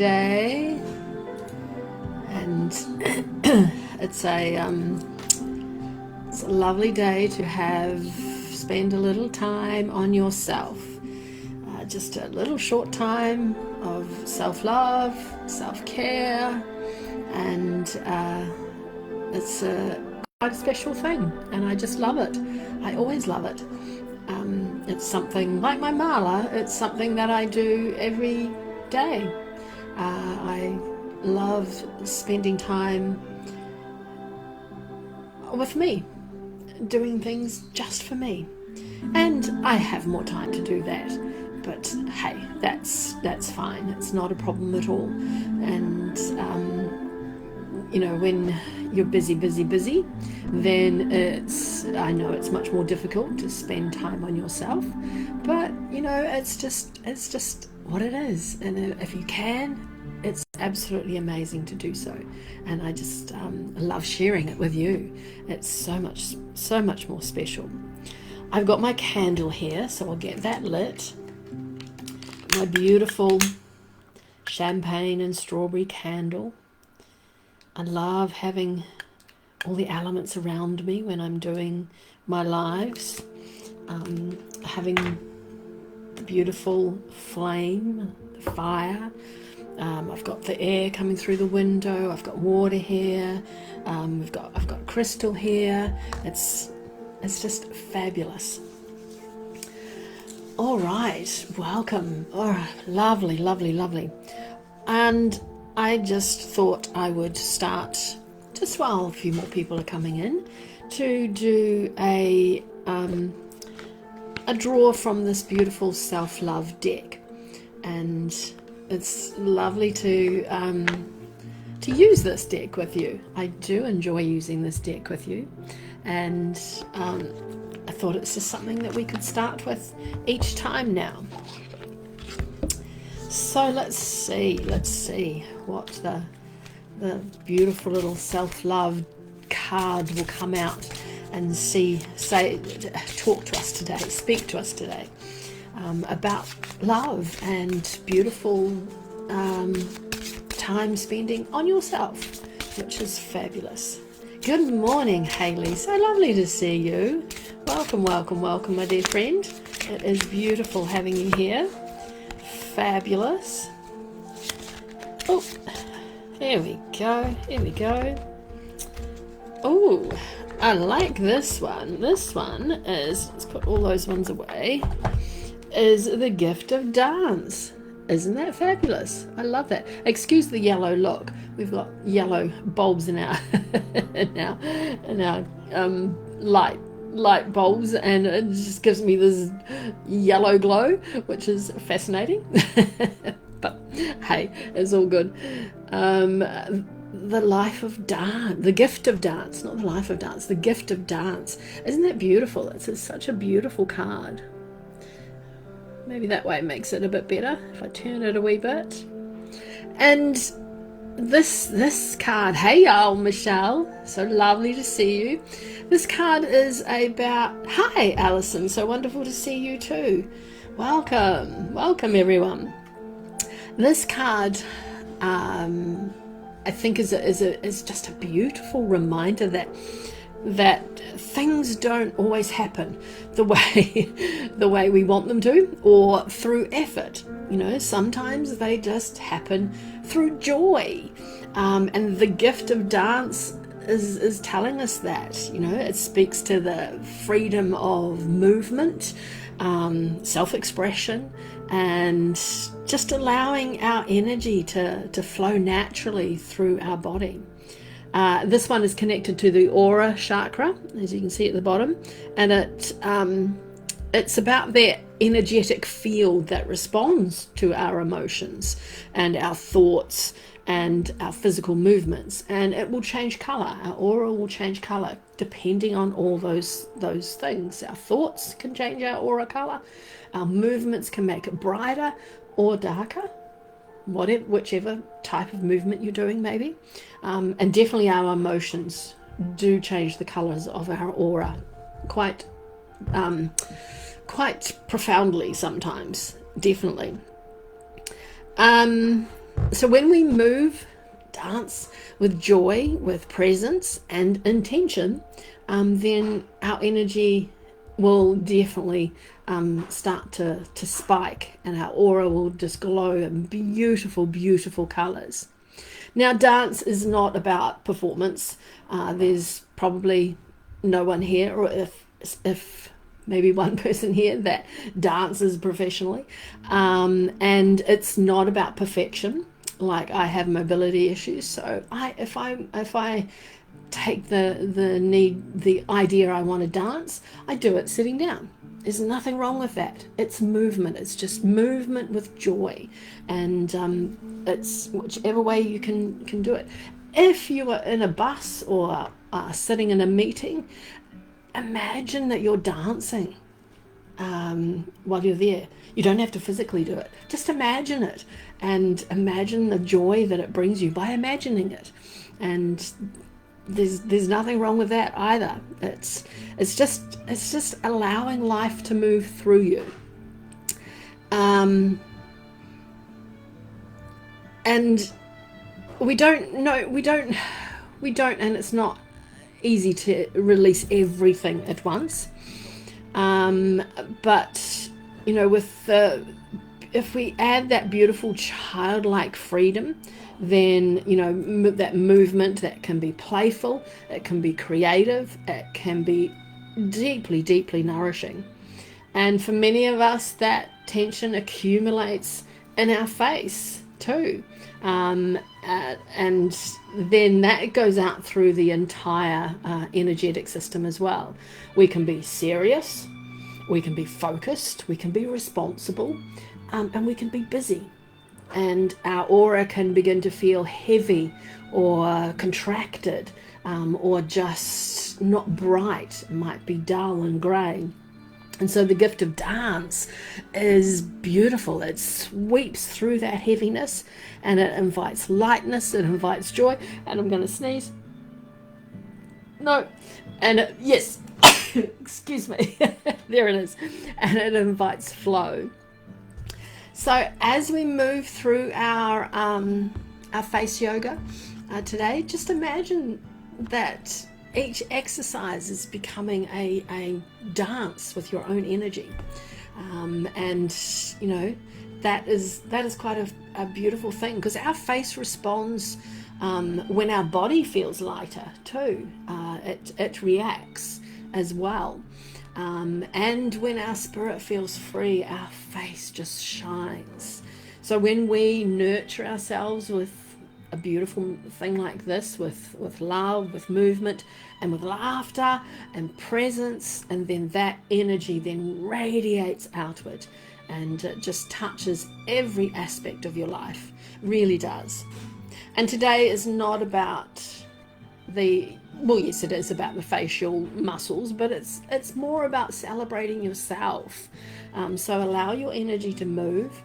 day, and it's a lovely day to spend a little time on yourself. Just a little short time of self-love, self-care, and it's quite a special thing, and I just love it. I always love it. It's something like my mala. It's something that I do every day. I love spending time with me, doing things just for me, and I have more time to do that. But hey, that's fine. It's not a problem at all. And when you're busy, then I know it's much more difficult to spend time on yourself. But it's just what it is. And if you can, it's absolutely amazing to do so. And I just love sharing it with you. It's so much more special. I've got my candle here, so I'll get that lit. My beautiful champagne and strawberry candle. I love having all the elements around me when I'm doing my lives. Having the beautiful flame, the fire. I've got the air coming through the window. I've got water here. I've got crystal here. It's just fabulous. All right, welcome. Oh, lovely. And I just thought I would start, just while a few more people are coming in, to do a draw from this beautiful self-love deck. And it's lovely to use this deck with you. I do enjoy using this deck with you, and I thought it's just something that we could start with each time now. So let's see what the beautiful little self-love card will come out and talk to us today, speak to us today about love and beautiful time spending on yourself, which is fabulous. Good morning, Hayley. So lovely to see you. Welcome, my dear friend. It is beautiful having you here. Fabulous. Oh, here we go. Oh, I like this one. This one is, let's put all those ones away, is the gift of dance. Isn't that fabulous? I love that. Excuse the yellow look. We've got yellow bulbs in our light bulbs, and it just gives me this yellow glow, which is fascinating. But hey, it's all good. The life of dance, the gift of dance, not the life of dance, the gift of dance. Isn't that beautiful? It's such a beautiful card. Maybe that way makes it a bit better if I turn it a wee bit. And this card, hey y'all, Michelle, so lovely to see you. This card is about, hi Alison, so wonderful to see you too. Welcome everyone. This card, I think is just a beautiful reminder that things don't always happen the way we want them to, or through effort. Sometimes they just happen through joy, and the gift of dance is telling us that. It speaks to the freedom of movement, self-expression, and just allowing our energy to flow naturally through our body. This one is connected to the aura chakra, as you can see at the bottom, and it's about the energetic field that responds to our emotions and our thoughts and our physical movements, and it will change color. Our aura will change color depending on all those things. Our thoughts can change our aura color. Our movements can make it brighter or darker, whichever type of movement you're doing, maybe. And definitely our emotions do change the colors of our aura quite profoundly sometimes, definitely. So when we move, dance with joy, with presence and intention, then our energy will definitely start to spike, and our aura will just glow in beautiful, beautiful colors. Now, dance is not about performance. There's probably no one here, or if maybe one person here that dances professionally, and it's not about perfection. Like, I have mobility issues, so if I take the idea I want to dance, I do it sitting down. There's nothing wrong with that. It's movement. It's just movement with joy, and it's whichever way you can do it. If you are in a bus or sitting in a meeting, imagine that you're dancing while you're there. You don't have to physically do it. Just imagine it, and imagine the joy that it brings you by imagining it. And there's nothing wrong with that either. It's just allowing life to move through you. And we don't, and it's not easy to release everything at once. But if we add that beautiful childlike freedom, then that movement that can be playful, it can be creative, it can be deeply, deeply nourishing. And for many of us, that tension accumulates in our face too, and then that goes out through the entire energetic system as well. We can be serious, we can be focused, we can be responsible, and we can be busy. And our aura can begin to feel heavy or contracted, or just not bright. It might be dull and grey. And so the gift of dance is beautiful. It sweeps through that heaviness, and it invites lightness, it invites joy. And I'm going to sneeze. No. And yes, excuse me. There it is. And it invites flow. So as we move through our face yoga today, just imagine that each exercise is becoming a dance with your own energy, and that is quite a beautiful thing, because our face responds when our body feels lighter too. It reacts as well. And when our spirit feels free, our face just shines. So when we nurture ourselves with a beautiful thing like this, with love, with movement, and with laughter and presence, and then that energy then radiates outward, and it just touches every aspect of your life, really does. And today is not about yes, it is about the facial muscles, but it's more about celebrating yourself. So allow your energy to move,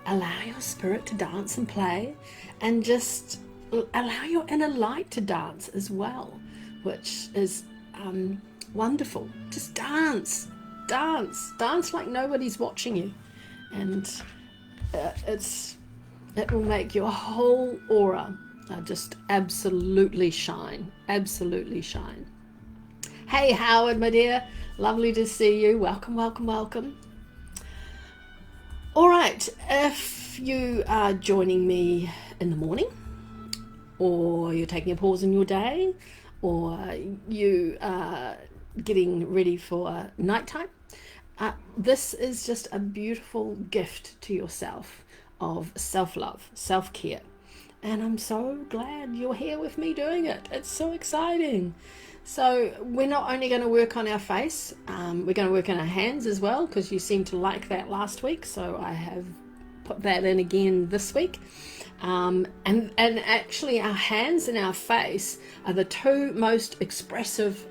allow your spirit to dance and play, and just allow your inner light to dance as well, which is wonderful. Just dance like nobody's watching you, and it will make your whole aura just absolutely shine. Hey Howard, my dear, lovely to see you. Welcome. All right, if you are joining me in the morning, or you're taking a pause in your day, or you are getting ready for nighttime, this is just a beautiful gift to yourself of self-love, self-care. And I'm so glad you're here with me doing it. It's so exciting. So we're not only going to work on our face, we're going to work on our hands as well, because you seemed to like that last week. So I have put that in again this week. And actually our hands and our face are the two most expressive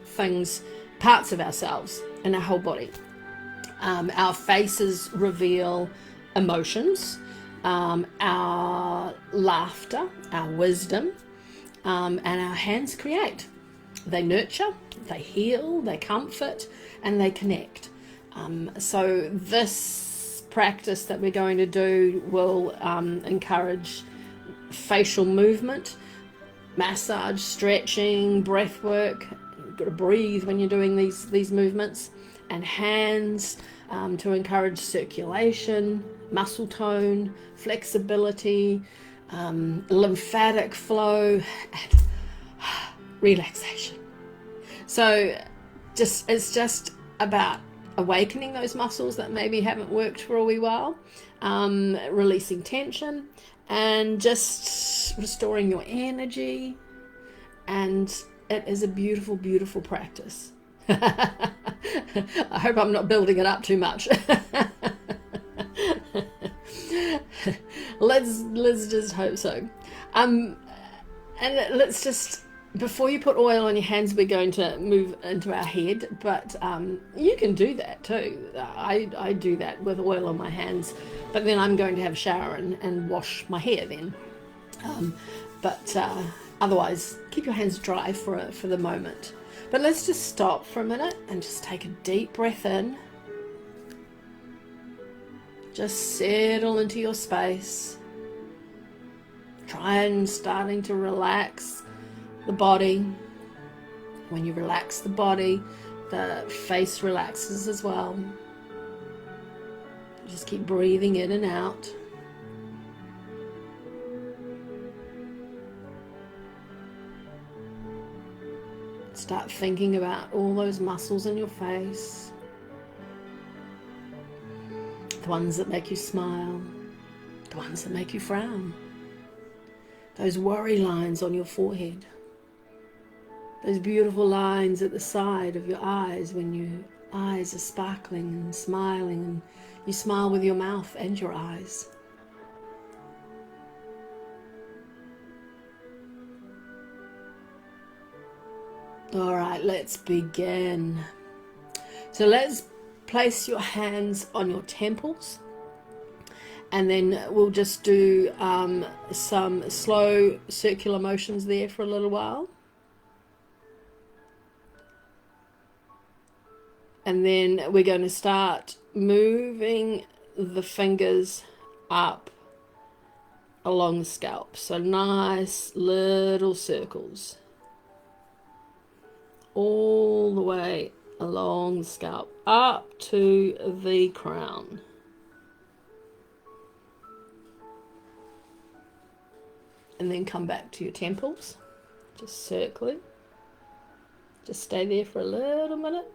parts of ourselves in our whole body. Our faces reveal emotions, our laughter, our wisdom, and our hands create. They nurture, they heal, they comfort, and they connect. So this practice that we're going to do will encourage facial movement, massage, stretching, breath work. You've got to breathe when you're doing these movements. And hands to encourage circulation, muscle tone, flexibility, lymphatic flow, and relaxation. So it's just about awakening those muscles that maybe haven't worked for a wee while, releasing tension, and just restoring your energy. And it is a beautiful, beautiful practice. I hope I'm not building it up too much. let's just hope so. And let's just, before you put oil on your hands, we're going to move into our head, but you can do that too. I do that with oil on my hands, but then I'm going to have a shower and wash my hair then. But otherwise, keep your hands dry for the moment. But let's just stop for a minute and just take a deep breath in. Just settle into your space. Try and starting to relax the body. When you relax the body, the face relaxes as well. Just keep breathing in and out. Start thinking about all those muscles in your face. The ones that make you smile. The ones that make you frown. Those worry lines on your forehead. Those beautiful lines at the side of your eyes when your eyes are sparkling and smiling, and you smile with your mouth and your eyes. All right, let's begin. So let's place your hands on your temples, and then we'll just do some slow circular motions there for a little while. And then we're going to start moving the fingers up along the scalp. So nice little circles all the way along the scalp up to the crown. And then come back to your temples, just circling. Just stay there for a little minute.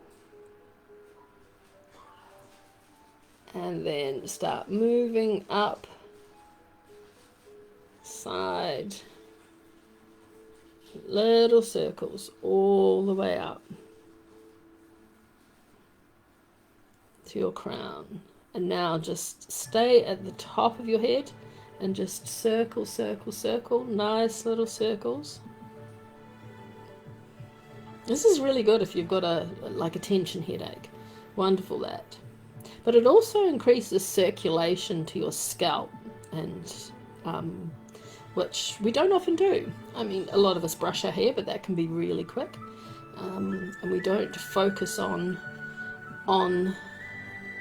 And then start moving up, side, little circles all the way up to your crown. And now just stay at the top of your head and just circle, circle, circle, nice little circles. This is really good if you've got a tension headache. Wonderful that. But it also increases circulation to your scalp, and which we don't often do. I mean, a lot of us brush our hair, but that can be really quick, and we don't focus on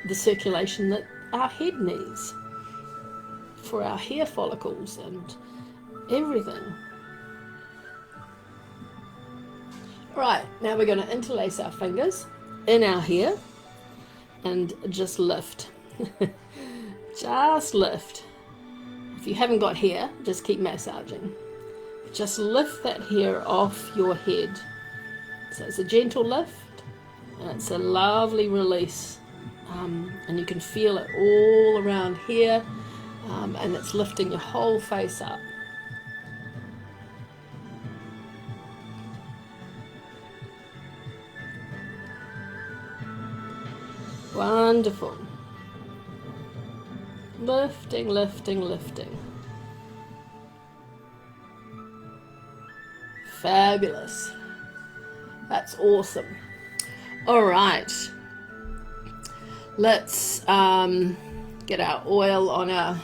the circulation that our head needs for our hair follicles and everything. Right, now we're going to interlace our fingers in our hair and just lift. Just lift. If you haven't got hair, just keep massaging. Just lift that hair off your head. So it's a gentle lift and it's a lovely release. And you can feel it all around here, and it's lifting your whole face up. Wonderful. Lifting, lifting, lifting. Fabulous. That's awesome. All right. Let's get our oil on our...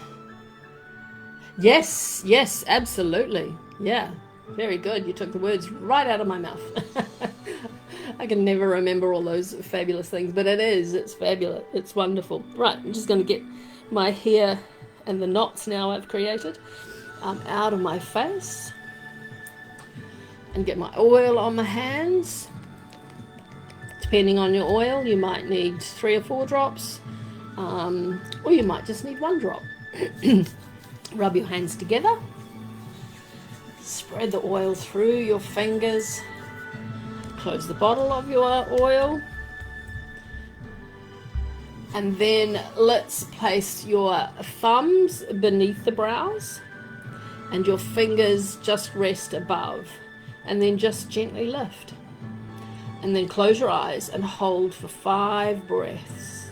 Yes, yes, absolutely. Yeah, very good. You took the words right out of my mouth. I can never remember all those fabulous things, but it's fabulous. It's wonderful. Right, I'm just going to get my hair and the knots now I've created out of my face and get my oil on my hands. Depending on your oil, you might need 3 or 4 drops, or you might just need 1 drop. Rub your hands together, spread the oil through your fingers, close the bottle of your oil, and then let's place your thumbs beneath the brows and your fingers just rest above, and then just gently lift. And then close your eyes and hold for 5 breaths.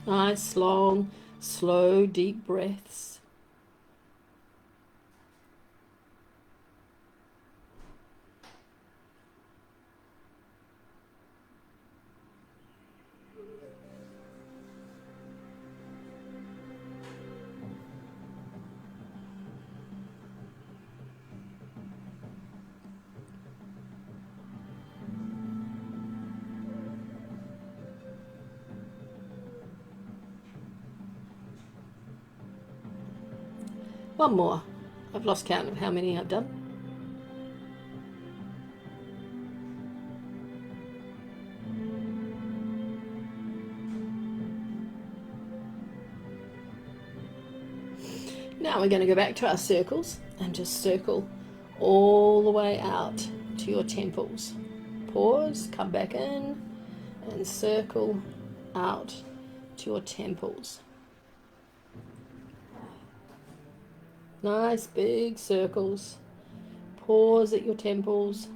Nice, long, slow, deep breaths. One more. I've lost count of how many I've done. Now we're going to go back to our circles and just circle all the way out to your temples. Pause, come back in and circle out to your temples. Nice big circles. Pause at your temples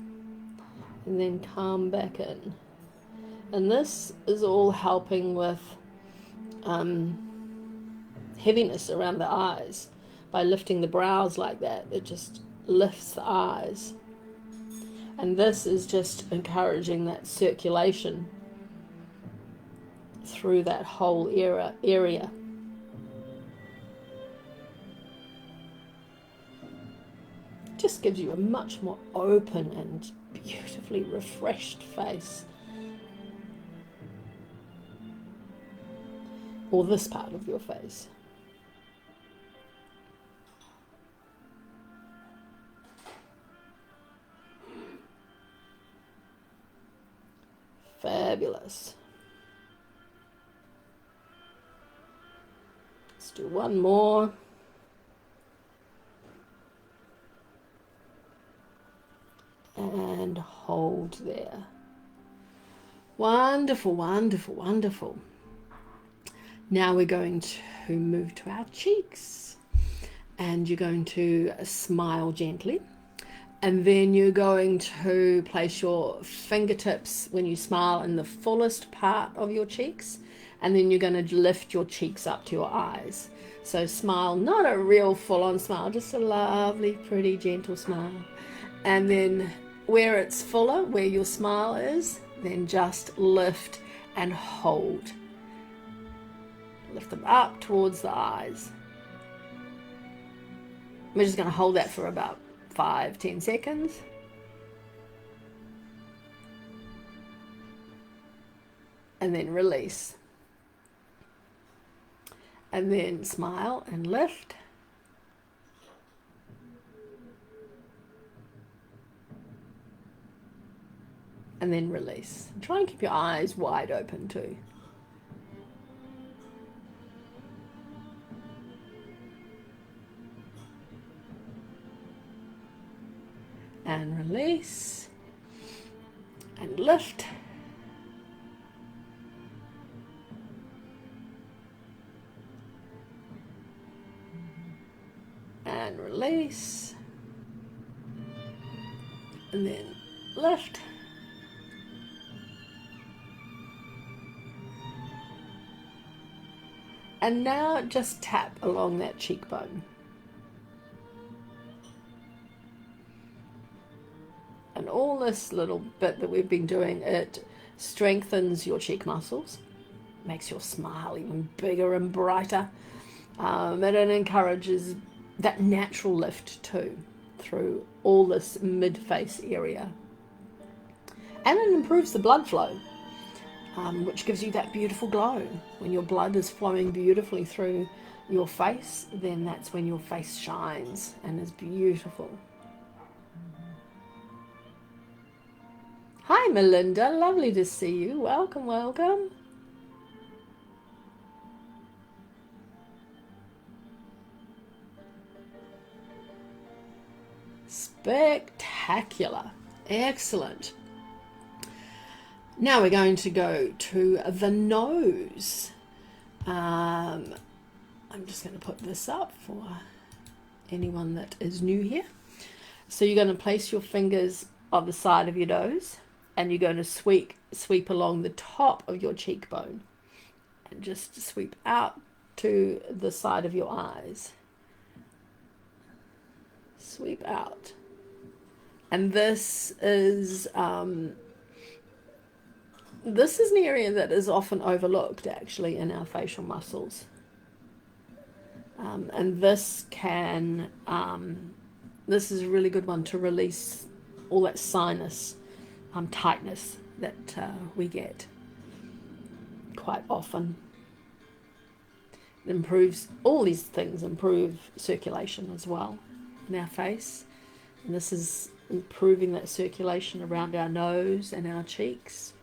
and then come back in. And this is all helping with heaviness around the eyes. By lifting the brows like that, it just lifts the eyes. And this is just encouraging that circulation through that whole area. Just gives you a much more open and beautifully refreshed face. Or this part of your face. Fabulous. Let's do one more. And hold there. Wonderful, wonderful, wonderful. Now we're going to move to our cheeks. And you're going to smile gently. And then you're going to place your fingertips when you smile in the fullest part of your cheeks. And then you're going to lift your cheeks up to your eyes. So smile, not a real full-on smile, just a lovely, pretty, gentle smile. And then where it's fuller, where your smile is, then just lift and hold. Lift them up towards the eyes. We're just going to hold that for about 5-10 seconds. And then release. And then smile and lift. And then release. Try and keep your eyes wide open too. And release. And lift. And release. And then lift. And now just tap along that cheekbone. And all this little bit that we've been doing, it strengthens your cheek muscles, makes your smile even bigger and brighter, and it encourages that natural lift too, through all this mid-face area. And it improves the blood flow. which gives you that beautiful glow. When your blood is flowing beautifully through your face, then that's when your face shines and is beautiful. Hi Melinda, lovely to see you. Welcome, welcome. Spectacular. Excellent. Now we're going to go to the nose. I'm just going to put this up for anyone that is new here. So you're going to place your fingers on the side of your nose, and you're going to sweep along the top of your cheekbone and just sweep out to the side of your eyes. Sweep out. And this is an area that is often overlooked actually in our facial muscles. And this is a really good one to release all that sinus tightness that we get quite often. It improves, all these things improve circulation as well in our face. And this is improving that circulation around our nose and our cheeks.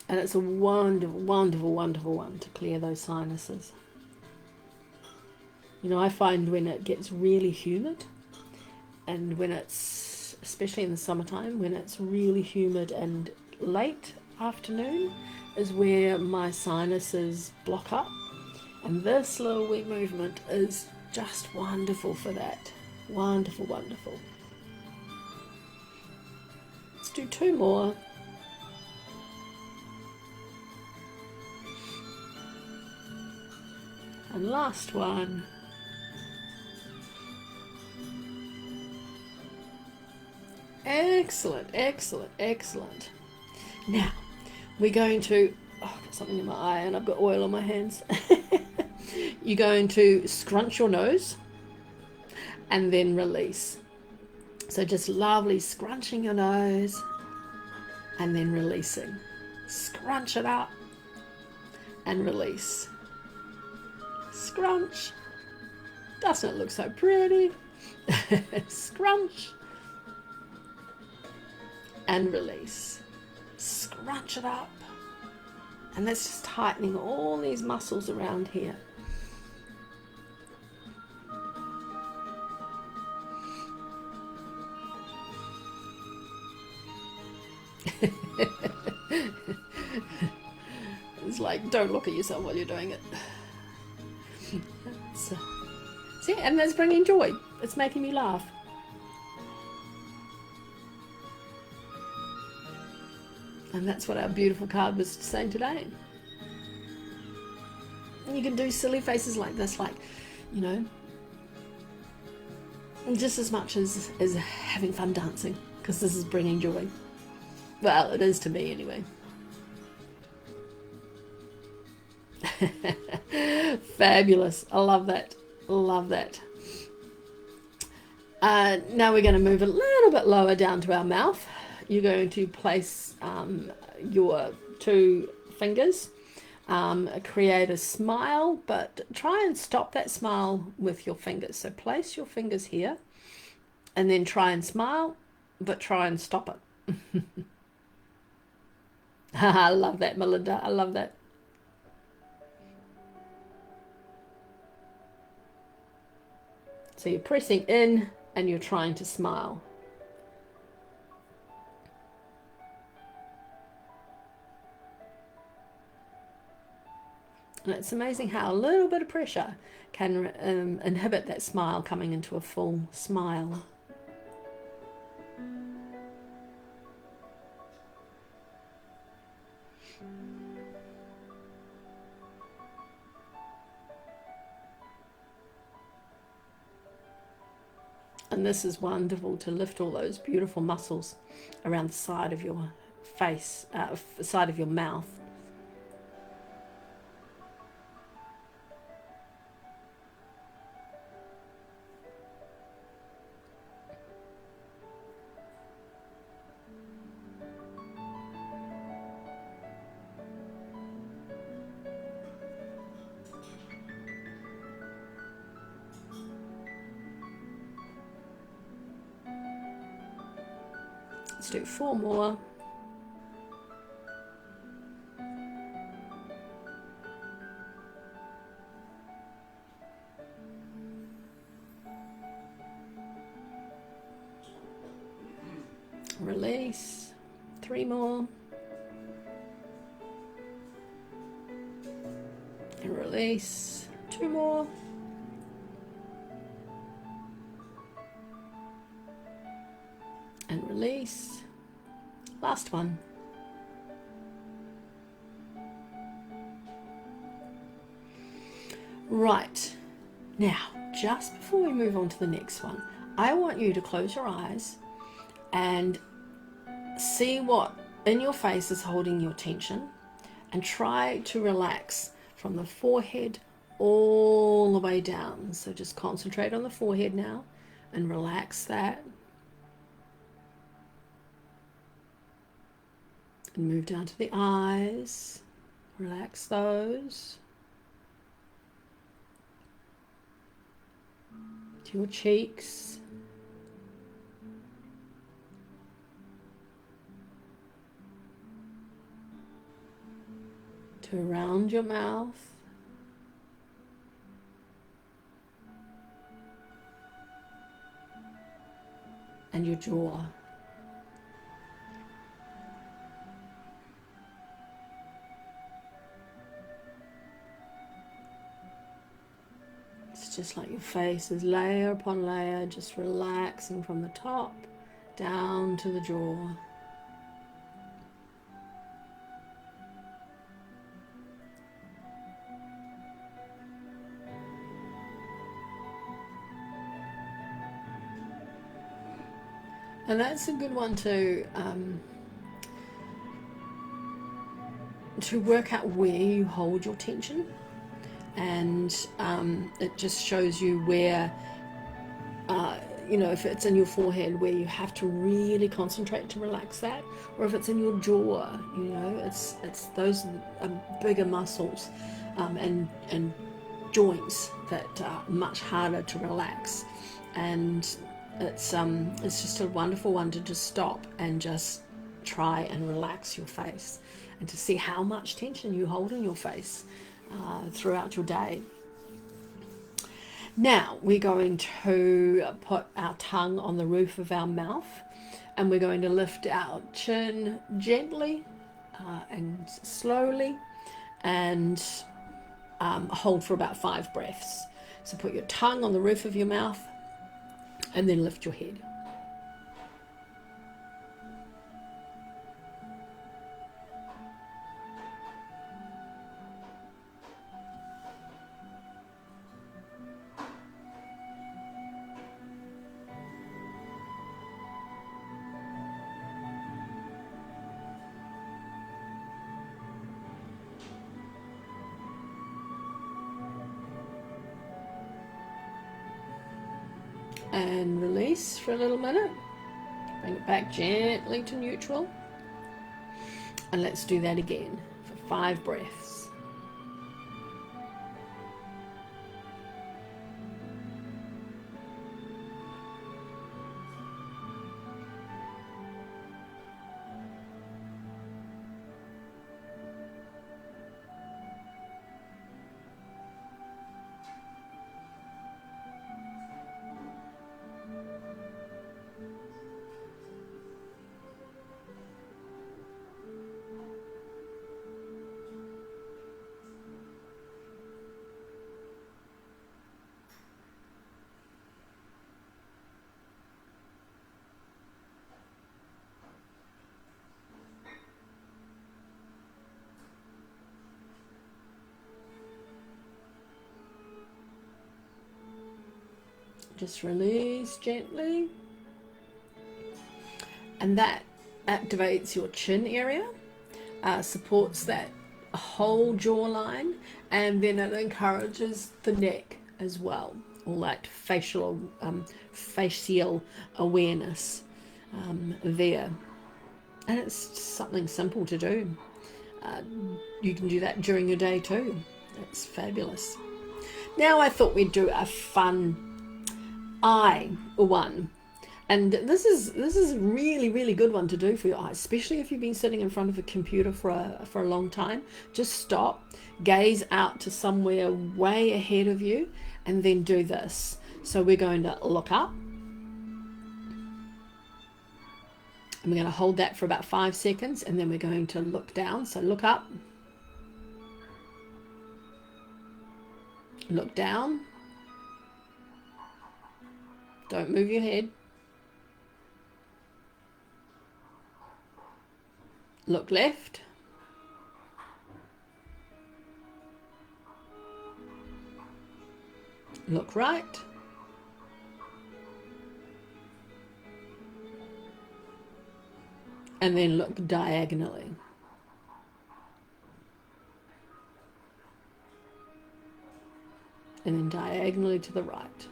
And it's a wonderful, wonderful, wonderful one to clear those sinuses. You know, I find when it gets really humid, and when it's, especially in the summertime, when it's really humid and late afternoon, is where my sinuses block up. And this little wee movement is just wonderful for that. Wonderful, wonderful. Let's do 2 more. And last one. Excellent, excellent, excellent. Now, we're going to, I've got something in my eye and I've got oil on my hands. You're going to scrunch your nose and then release. So just lovely scrunching your nose and then releasing. Scrunch it up and release. Scrunch. Doesn't it look so pretty? Scrunch and release. Scrunch it up. And that's just tightening all these muscles around here. It's like, don't look at yourself while you're doing it. See, and that's bringing joy. It's making me laugh. And that's what our beautiful card was saying today. And you can do silly faces like this, like, you know, just as much as having fun dancing, because this is bringing joy. Well, it is to me anyway. Fabulous. I love that. Love that. Now we're going to move a little bit lower down to our mouth. You're going to place your 2 fingers, create a smile, but try and stop that smile with your fingers. So place your fingers here and then try and smile, but try and stop it. I love that, Melinda. I love that. So you're pressing in and you're trying to smile. And it's amazing how a little bit of pressure can inhibit that smile coming into a full smile. And this is wonderful to lift all those beautiful muscles around the side of your face, side of your mouth. Let's do 4 more. Release. 3 more. And release. 2 more. And release. Last one. Right. Now, just before we move on to the next one, I want you to close your eyes and see what in your face is holding your tension, and try to relax from the forehead all the way down. So just concentrate on the forehead now and relax that. And move down to the eyes. Relax those. To your cheeks. To around your mouth. And your jaw. It's just like your face is layer upon layer, just relaxing from the top down to the jaw. And that's a good one to work out where you hold your tension, and it just shows you where, you know, if it's in your forehead where you have to really concentrate to relax that, or if it's in your jaw, you know, it's those bigger muscles and joints that are much harder to relax. And it's just a wonderful one to just stop and just try and relax your face, and to see how much tension you hold in your face throughout your day. Now we're going to put our tongue on the roof of our mouth, and we're going to lift our chin gently and slowly, and hold for about 5 breaths. So put your tongue on the roof of your mouth and then lift your head. And release for a little minute. Bring it back gently to neutral. And let's do that again for 5 breaths. Just release gently, and that activates your chin area, supports that whole jawline, and then it encourages the neck as well, all that facial awareness there. And it's just something simple to do. You can do that during your day too. It's fabulous. Now I thought we'd do a fun eye one. And this is a really, really good one to do for your eyes, especially if you've been sitting in front of a computer for a long time. Just stop, gaze out to somewhere way ahead of you, and then do this. So we're going to look up, and we're going to hold that for about 5 seconds, and then we're going to look down. So look up, look down, don't move your head, look left, look right, and then look diagonally. And then diagonally to the right.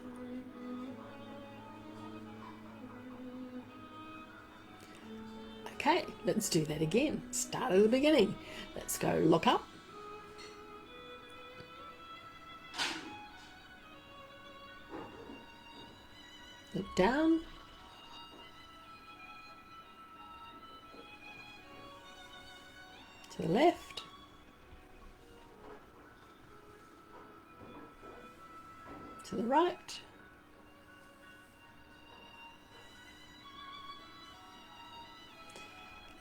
Okay, let's do that again. Start at the beginning. Let's go look up. Look down. To the left. To the right.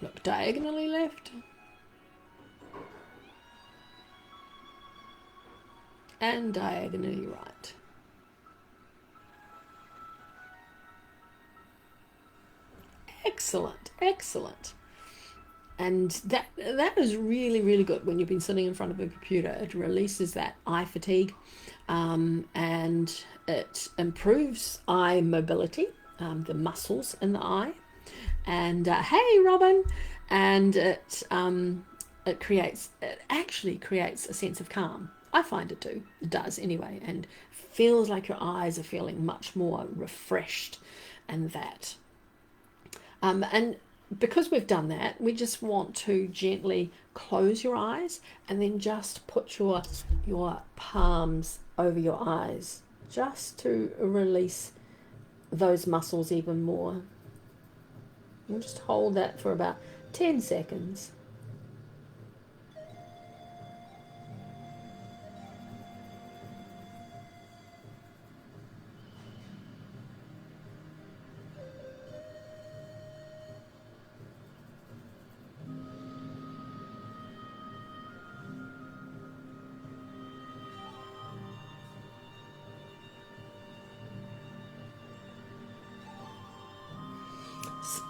Look diagonally left. And diagonally right. Excellent, excellent. And that is really, really good when you've been sitting in front of a computer. It releases that eye fatigue, and it improves eye mobility, the muscles in the eye. And hey, Robin, and it actually creates a sense of calm. I find it do. It does anyway, and feels like your eyes are feeling much more refreshed, and that. And because we've done that, we just want to gently close your eyes and then just put your palms over your eyes, just to release those muscles even more. We'll just hold that for about 10 seconds.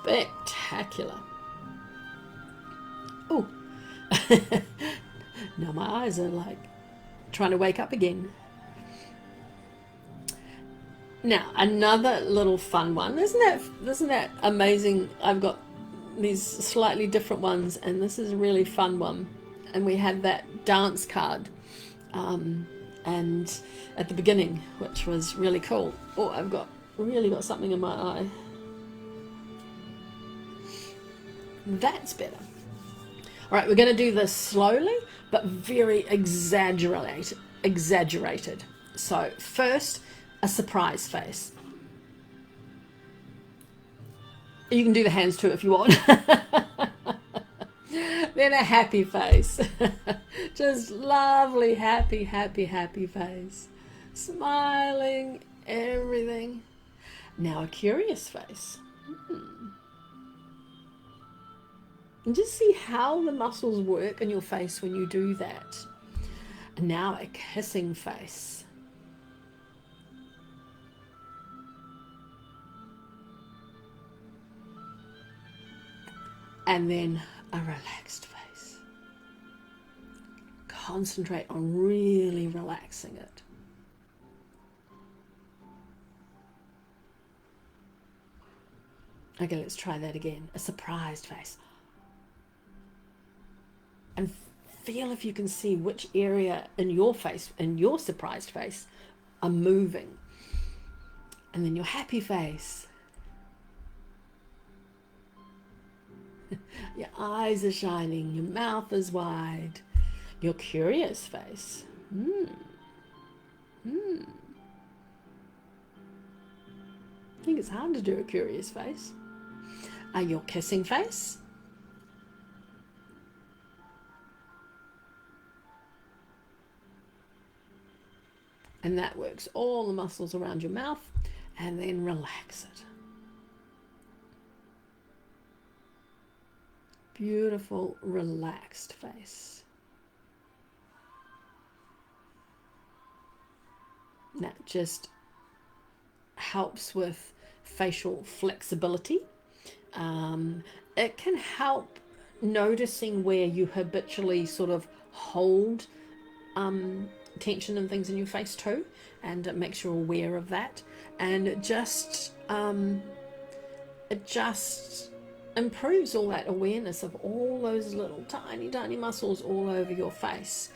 Spectacular. Oh, now my eyes are like trying to wake up again. Now another little fun one. Isn't that amazing? I've got these slightly different ones, and this is a really fun one. And we had that dance card, and at the beginning, which was really cool. Oh, I've really got something in my eye. That's better. All right, we're going to do this slowly, but very exaggerated. So first, a surprise face. You can do the hands too if you want. Then a happy face. Just lovely, happy face. Smiling, everything. Now a curious face. And just see how the muscles work in your face when you do that. And now a kissing face. And then a relaxed face. Concentrate on really relaxing it. Okay, let's try that again. A surprised face. And feel if you can see which area in your face, in your surprised face, are moving. And then your happy face. Your eyes are shining, your mouth is wide. Your curious face. I think it's hard to do a curious face. Your kissing face. And that works all the muscles around your mouth, and then relax it. Beautiful, relaxed face. That just helps with facial flexibility. It can help noticing where you habitually sort of hold tension and things in your face too, and it makes you aware of that, and it just improves all that awareness of all those little tiny muscles all over your face,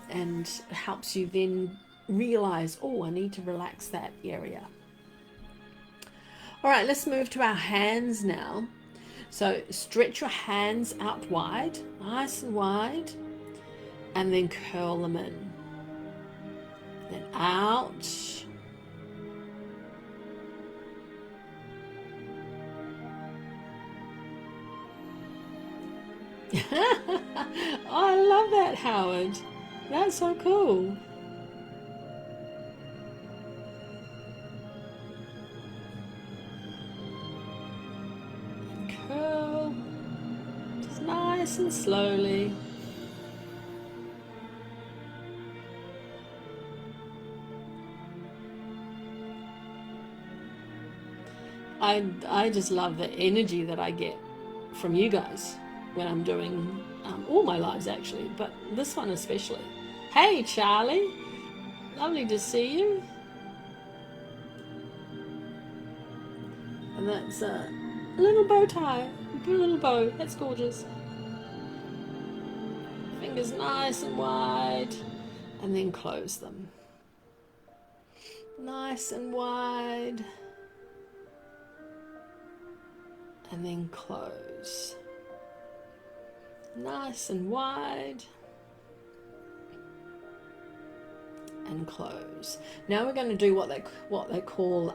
and helps you then realize, oh, I need to relax that area. All right, let's move to our hands now. So stretch your hands out wide, nice and wide, and then curl them in. Then out. Oh, I love that, Howard. That's so cool. And curl. Just nice and slowly. I just love the energy that I get from you guys when I'm doing all my lives actually, but this one especially. Hey Charlie, lovely to see you. And that's a little bow tie, a little bow, that's gorgeous. Fingers nice and wide, and then close them. Nice and wide, and then close. Nice and wide, and close. Now we're going to do what they call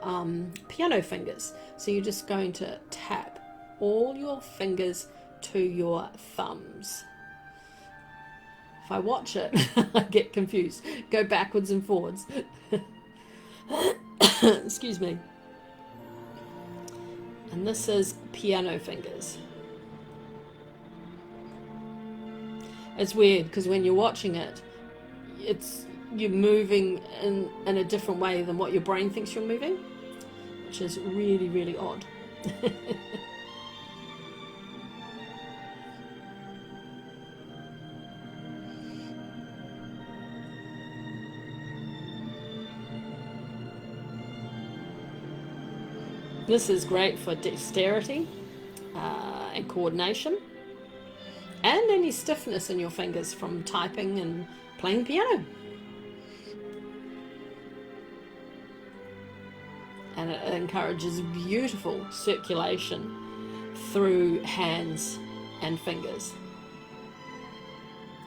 piano fingers. So you're just going to tap all your fingers to your thumbs. If I watch it, I get confused. Go backwards and forwards. Excuse me. And this is piano fingers. It's weird because when you're watching it, you're moving in a different way than what your brain thinks you're moving, which is really, really odd. This is great for dexterity and coordination, and any stiffness in your fingers from typing and playing the piano. And it encourages beautiful circulation through hands and fingers.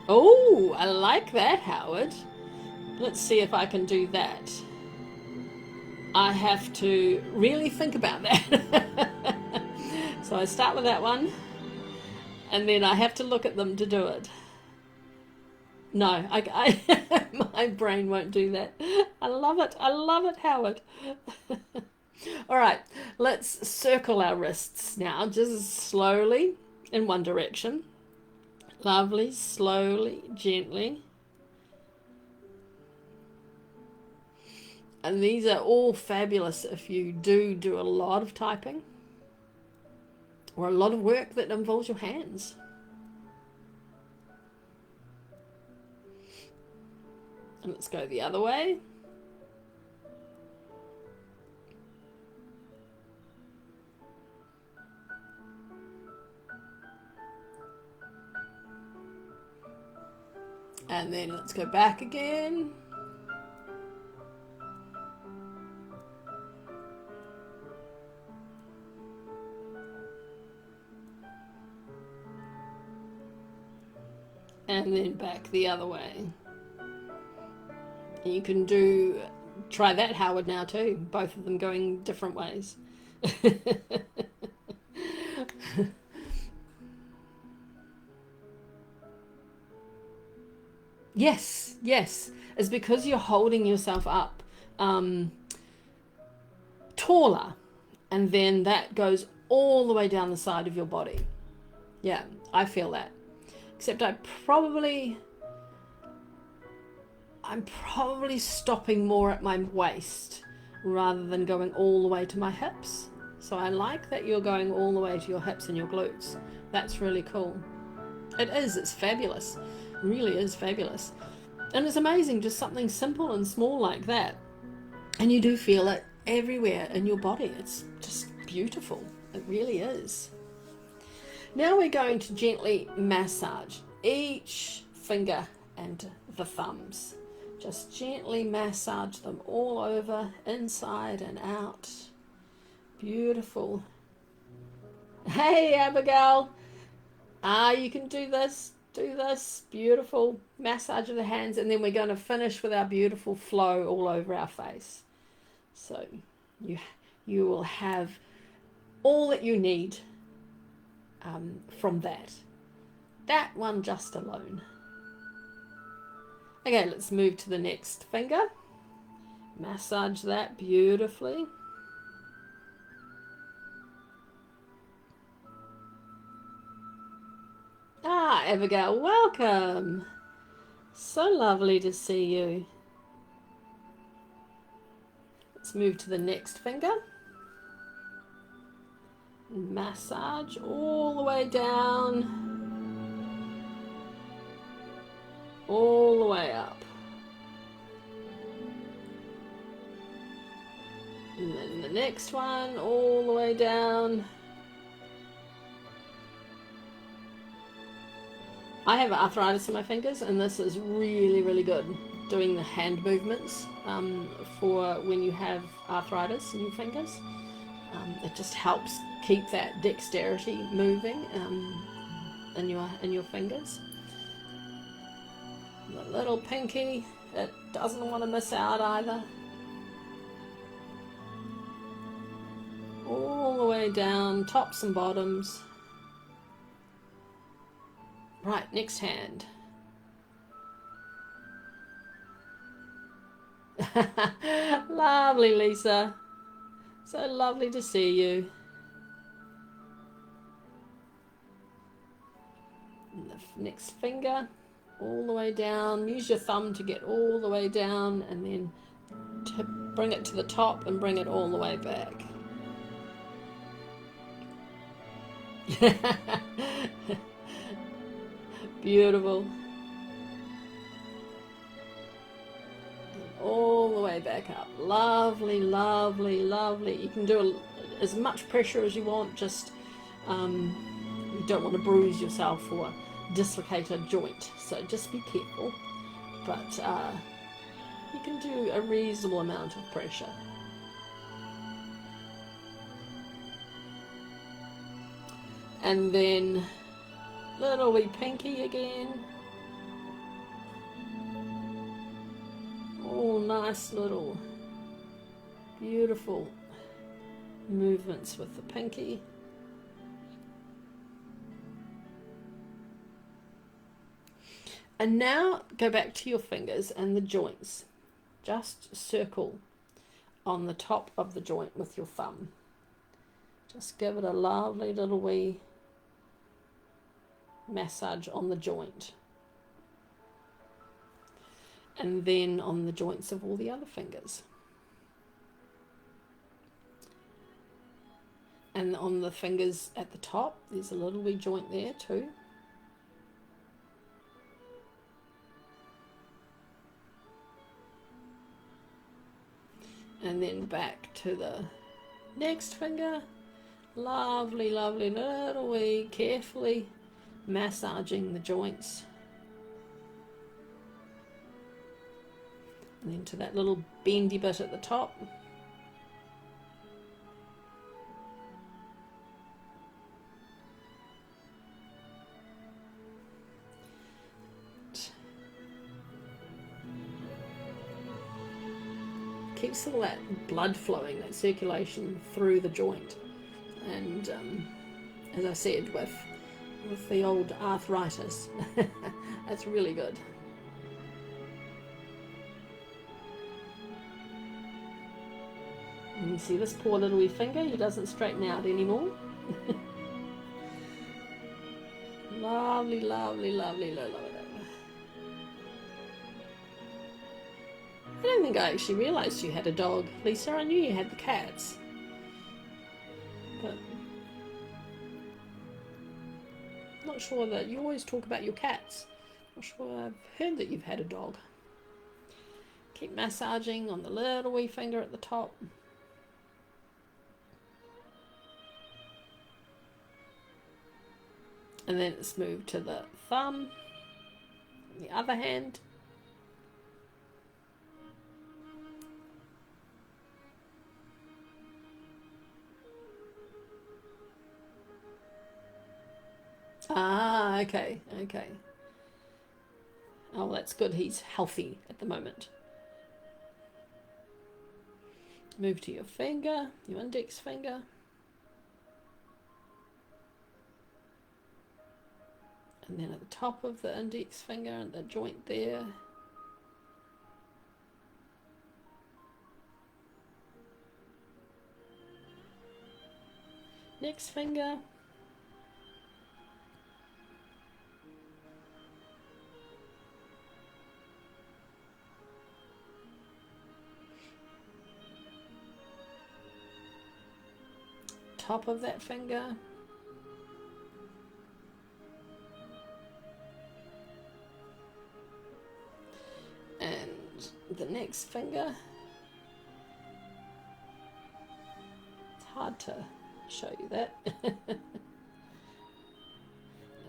Oh, I like that, Howard. Let's see if I can do that. I have to really think about that. So I start with that one, and then I have to look at them to do it. No, my brain won't do that. I love it, Howard. All right, let's circle our wrists now, just slowly in one direction. Lovely, slowly, gently. And these are all fabulous if you do a lot of typing or a lot of work that involves your hands. And let's go the other way. And then let's go back again. And then back the other way. And you can do Try that, Howard, now too. Both of them going different ways. Yes, yes. It's because you're holding yourself up taller, and then that goes all the way down the side of your body. Yeah, I feel that. Except I'm probably stopping more at my waist rather than going all the way to my hips. So I like that you're going all the way to your hips and your glutes. That's really cool. It is, it's fabulous. It really is fabulous. And it's amazing, just something simple and small like that. And you do feel it everywhere in your body. It's just beautiful. It really is. Now we're going to gently massage each finger and the thumbs. Just gently massage them all over, inside and out. Beautiful. Hey, Abigail. You can do this. Do this. Beautiful. Massage of the hands. And then we're going to finish with our beautiful flow all over our face. So you will have all that you need from that. That one just alone. Okay, let's move to the next finger. Massage that beautifully. Abigail, welcome. So lovely to see you. Let's move to the next finger. Massage all the way down, all the way up. And then the next one, all the way down. I have arthritis in my fingers, and this is really, really good. Doing the hand movements for when you have arthritis in your fingers. It just helps keep that dexterity moving in your fingers. The little pinky, it doesn't want to miss out either. All the way down, tops and bottoms. Right, next hand. Lovely, Lisa. So lovely to see you. And the next finger, all the way down. Use your thumb to get all the way down, and then to bring it to the top and bring it all the way back. Beautiful. All the way back up. Lovely, lovely, lovely. You can do as much pressure as you want, just you don't want to bruise yourself or dislocate a joint, so just be careful. But you can do a reasonable amount of pressure. And then little wee pinky again. All nice little beautiful movements with the pinky. And now go back to your fingers and the joints. Just circle on the top of the joint with your thumb. Just give it a lovely little wee massage on the joint. And then on the joints of all the other fingers. And on the fingers at the top, there's a little wee joint there too. And then back to the next finger. Lovely, lovely little wee, carefully massaging the joints. And then to that little bendy bit at the top. keeps all that blood flowing, that circulation through the joint. And as I said, with the old arthritis, that's really good. And you see this poor little wee finger, he doesn't straighten out anymore. Lovely, lovely, lovely, lovely. I don't think I actually realised you had a dog, Lisa. I knew you had the cats. But not sure that you always talk about your cats. Not sure I've heard that you've had a dog. Keep massaging on the little wee finger at the top. And then it's moved to the thumb, the other hand. Ah, okay, okay. Oh, that's good. He's healthy at the moment. Move to your finger, your index finger. And then at the top of the index finger and the joint there. Next finger. Top of that finger. And the next finger. It's hard to show you that. And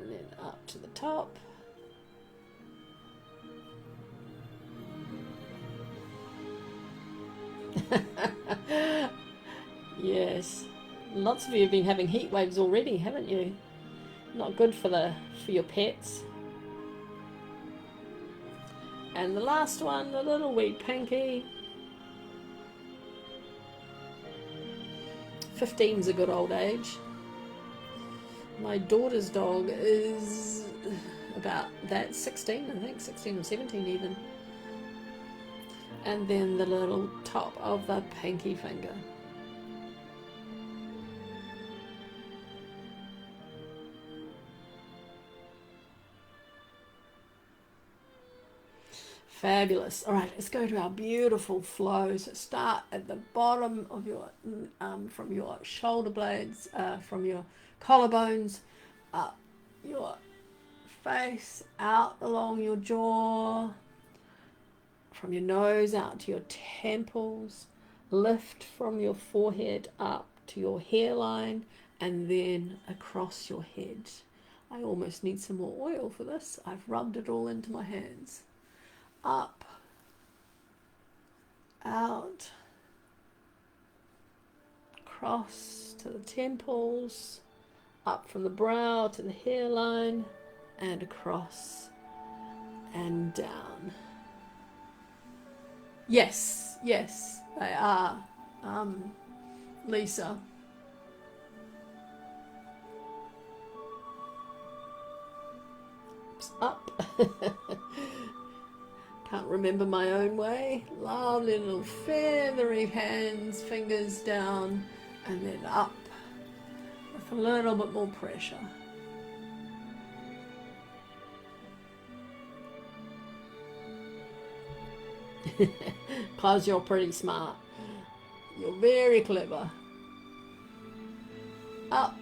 then up to the top. Yes. Lots of you have been having heat waves already, haven't you? Not good for your pets. And the last one, the little wee pinky. 15's a good old age. My daughter's dog is about that, 16, I think, 16 or 17 even. And then the little top of the pinky finger. Fabulous. All right, let's go to our beautiful flows. So start at the bottom of your, from your shoulder blades, from your collarbones, up your face, out along your jaw, from your nose out to your temples, lift from your forehead up to your hairline, and then across your head. I almost need some more oil for this. I've rubbed it all into my hands. Up, out, across to the temples, up from the brow to the hairline, and across and down. Yes, yes, they are, Lisa. Up. Can't remember my own way. Lovely little feathery hands, fingers down, and then up with a little bit more pressure. Because you're pretty smart. You're very clever. Up.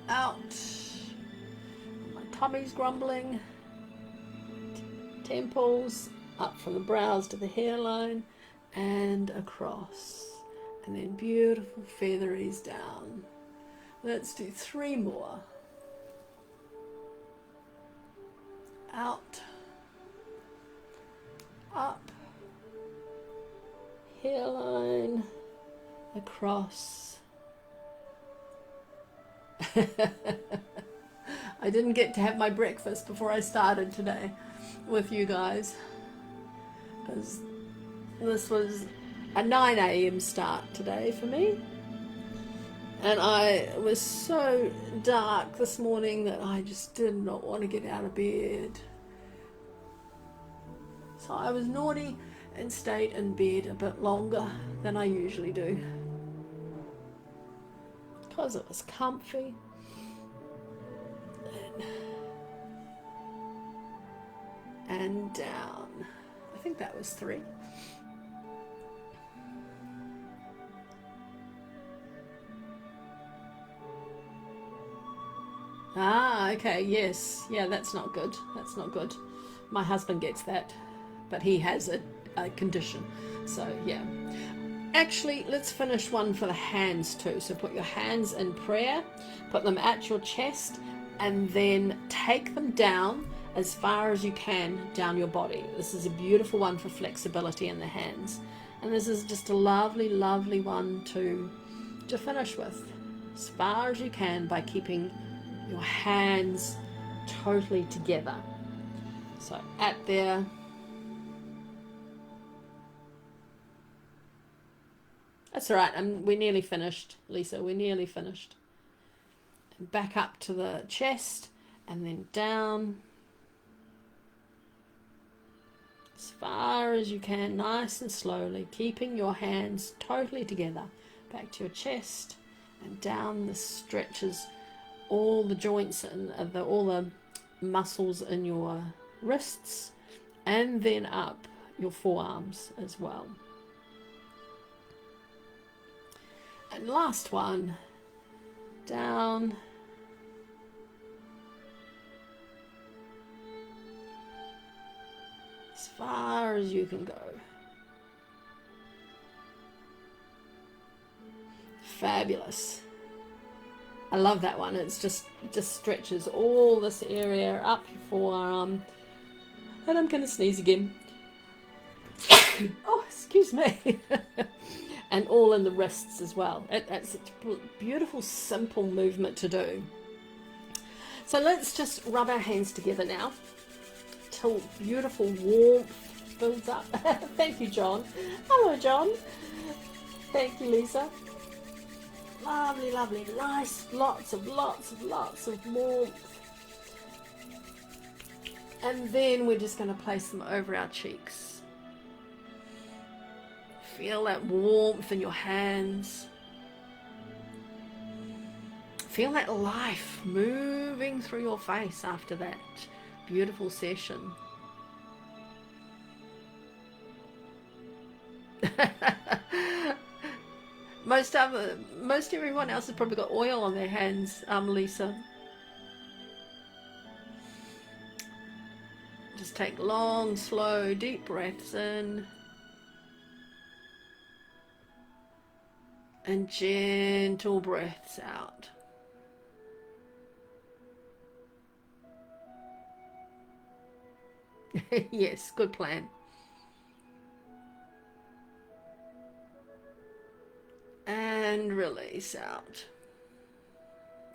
Out. My tummy's grumbling. Temples, up from the brows to the hairline, and across. And then beautiful featheries down. Let's do 3 more. Out. Up. Hairline. Across. I didn't get to have my breakfast before I started today with you guys. because this was a 9 a.m. start today for me. And I was so dark this morning that I just did not want to get out of bed. So I was naughty and stayed in bed a bit longer than I usually do. Because it was comfy. And down. I think that was 3. Ah, okay, yes. Yeah, that's not good. That's not good. My husband gets that, but he has a condition. So, yeah. Actually, let's finish one for the hands too. So put your hands in prayer, put them at your chest, and then take them down as far as you can down your body. This is a beautiful one for flexibility in the hands. And this is just a lovely, lovely one to finish with. As far as you can by keeping your hands totally together. So at there. That's all right. We're nearly finished, Lisa. We're nearly finished. And back up to the chest and then down. As far as you can, nice and slowly, keeping your hands totally together. Back to your chest and down. This stretches all the joints and all the muscles in your wrists, and then up your forearms as well. And last one, down. As far as you can go. Fabulous. I love that one. It's just stretches all this area up your forearm. And I'm going to sneeze again. Oh, excuse me. And all in the wrists as well. It's a beautiful, simple movement to do. So let's just rub our hands together now till beautiful warmth builds up. Thank you, John. Hello, John. Thank you, Lisa. Lovely, lovely, nice, lots of warmth. And then we're just going to place them over our cheeks. Feel that warmth in your hands. Feel that life moving through your face after that beautiful session. Most everyone else has probably got oil on their hands, Lisa. Just take long, slow, deep breaths in. And gentle breaths out. Yes, good plan. And release out.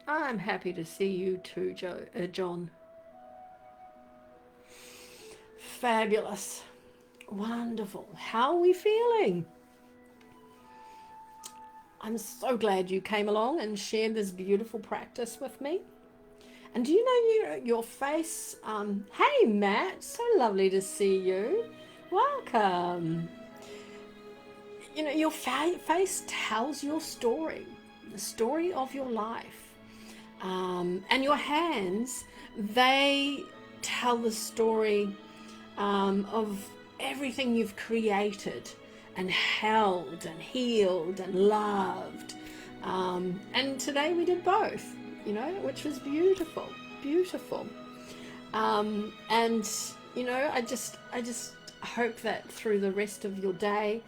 I'm happy to see you too, John. Fabulous. Wonderful. How are we feeling? I'm so glad you came along and shared this beautiful practice with me. And do you know your face? Hey, Matt. So lovely to see you. Welcome. You know, your face tells your story, the story of your life. And your hands, they tell the story of everything you've created and held and healed and loved. And today we did both, you know, which was beautiful, beautiful. And, you know, I just hope that through the rest of your day,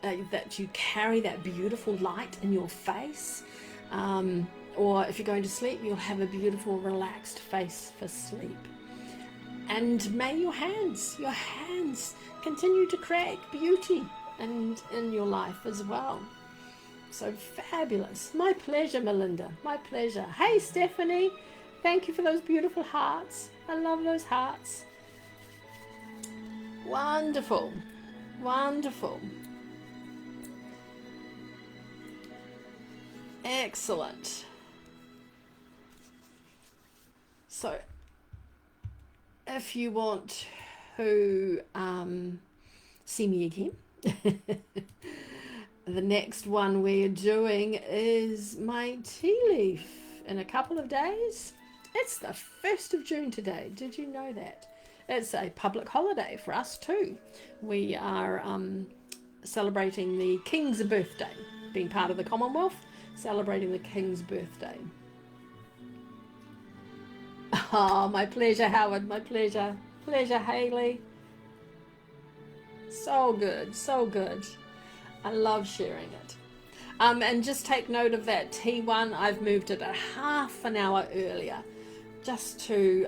that you carry that beautiful light in your face, or if you're going to sleep, you'll have a beautiful relaxed face for sleep. And may your hands continue to create beauty and in your life as well. So fabulous. My pleasure, Melinda, my pleasure. Hey, Stephanie, thank you for those beautiful hearts. I love those hearts. Wonderful. Wonderful. Excellent. So, if you want to see me again, the next one we're doing is my tea leaf in a couple of days. It's the 1st of June today. Did you know that? It's a public holiday for us too. We are celebrating the King's birthday, being part of the Commonwealth, celebrating the King's birthday. Oh, my pleasure, Howard, my pleasure. Pleasure, Hayley. So good, so good. I love sharing it. And just take note of that T1. I've moved it a half an hour earlier, just to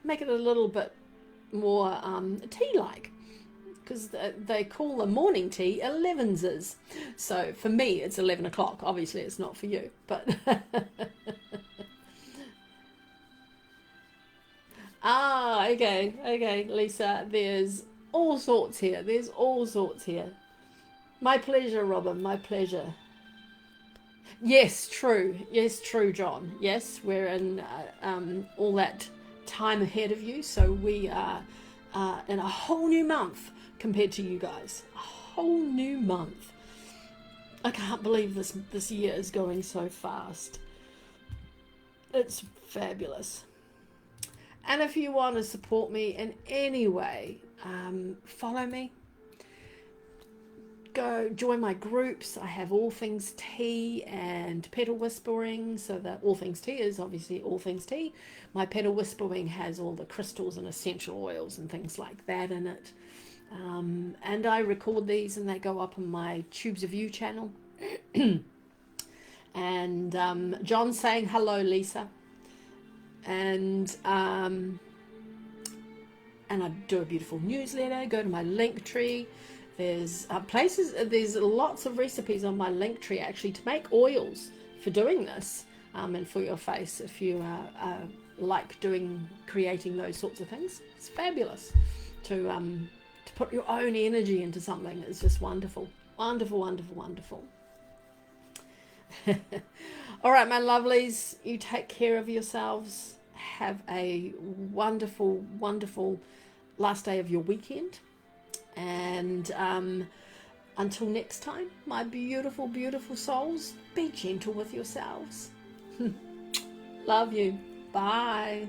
make it a little bit more tea-like, because they call the morning tea 11s. So for me, it's 11 o'clock. Obviously, it's not for you, but okay, Lisa. There's all sorts here. There's all sorts here. My pleasure, Robin. My pleasure. Yes, true. Yes, true, John. Yes, we're in all that time ahead of you, so we are in a whole new month compared to you guys. A whole new month. I can't believe this year is going so fast. It's fabulous. And if you want to support me in any way, follow me. Go join my groups. I have All Things Tea and Petal Whispering. So that All Things Tea is obviously All Things Tea. My Petal Whispering has all the crystals and essential oils and things like that in it. And I record these and they go up on my Tubes of You channel. And John's saying hello, Lisa. And I do a beautiful newsletter. Go to my Linktree. There's there's lots of recipes on my Linktree actually to make oils for doing this, and for your face if you like creating those sorts of things. It's fabulous to put your own energy into something. It's just wonderful, wonderful, wonderful, wonderful. All right, my lovelies, you take care of yourselves. Have a wonderful, wonderful last day of your weekend. And until next time, my beautiful, beautiful souls, be gentle with yourselves. Love you. Bye.